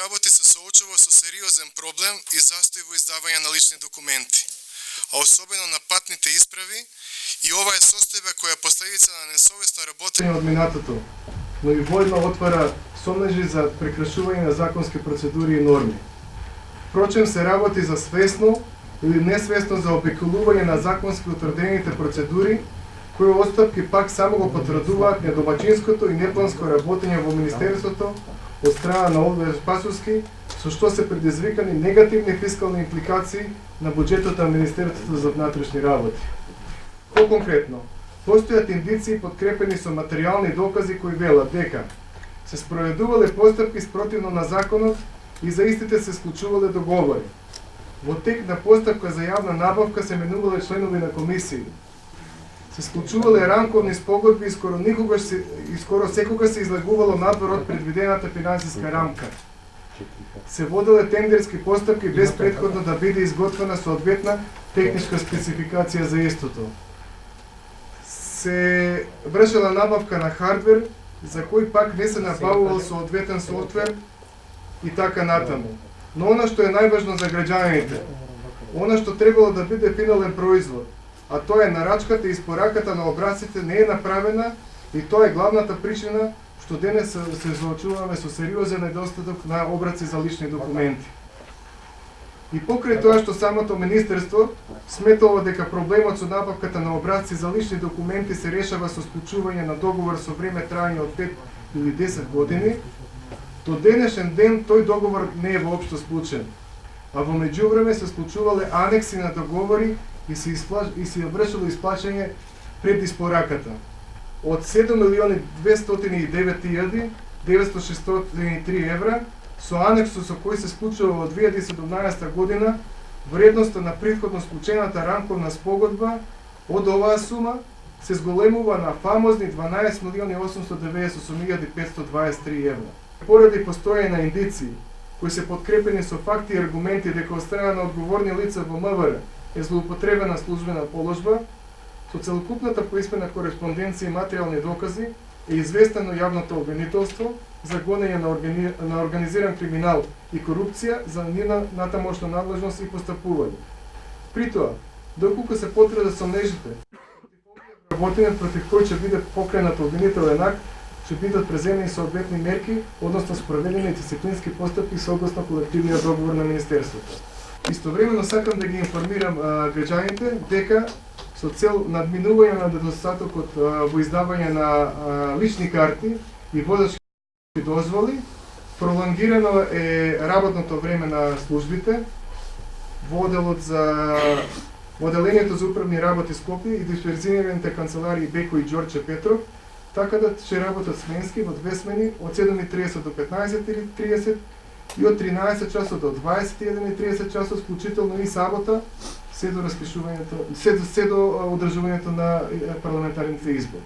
работи се соочува со сериозен проблем и застој во издавање на лични документи, а особено на патните исправи, и ова е состојба која е последица на несовесно работење од минатото, но и воедно отвара сомнежи за прекрашување на законски процедури и норми. Впрочем, се работи за свесно или несвесно за обиколување на законски утврдените процедури, кои отстапки пак само го потврдуваат недомачинското и непланско работење во Министерството од страна на Олвер Спасовски, со што се предизвикани негативни фискални импликации на буџетот на Министерството за внатрешни работи. По-конкретно, постојат индиции подкрепени со материјални докази кои велат дека се спроведувале постапки спротивно на законот и за истите се склучувале договори. Во тек на постапка за јавна набавка се менувале членови на комисии. Се склучувале рамковни спогодби и скоро секогаш се излегувало надвор од предвидената финансиска рамка. Се воделе тендерски постапки без претходно да биде изготвена соодветна техничка спецификација за истото. Се вршела набавка на хардвер, за кој пак не се набавувал соодветен софтвер и така натаму. Но она што е најважно за граѓаните, она што требало да биде финален производ, а тоа е нарачката и испораката на образците не е направена, и тоа е главната причина што денес се соочуваме со сериозен недостаток на образци за лични документи. И покрај тоа што самото Министерство сметало дека проблемот со набавката на образци за лични документи се решава со склучување на договор со време трајање од 5 или 10 години, до денешен ден тој договор не е воопшто склучен, а во меѓувреме се склучувале анекси на договори и се вршило исплаќање пред испораката од 7.209.963 евра со анексот со кој се склучува во 2017 година вредноста на претходно склучената рамковна спогодба од оваа сума се зголемува на фамозни 12.898.523 евра. Поради постоење на индиции кои се подкрепени со факти и аргументи дека од страна на одговорни лица во МВР е злоупотребена службена положба, со целокупната поисмена кореспонденција и материјални докази е известено јавното обвинителство за гонење на организиран криминал и корупција за нивна натамошна надлежност и постапување. При тоа, доколку се потврдат сомнежите, работенет против кој ќе биде покренат обвинителен акт, ќе бидат преземени соодветни мерки, односно спроведени дисциплински постапки согласно колективниот договор на Министерството. Истовремено сакам да ги информирам граѓаните дека со цел надминување на недостатокот во издавање на лични карти и водачки дозволи, пролонгирано е работното време на службите во Оделението за управни работи Скопје и дисперзираните канцеларии Беко и Ѓорче Петров, така да ќе работат сменски во две смени од 7:30 до 15:30 и од 13 часот до 21:30 часот, вклучително и сабота, се до одржувањето на парламентарните избори.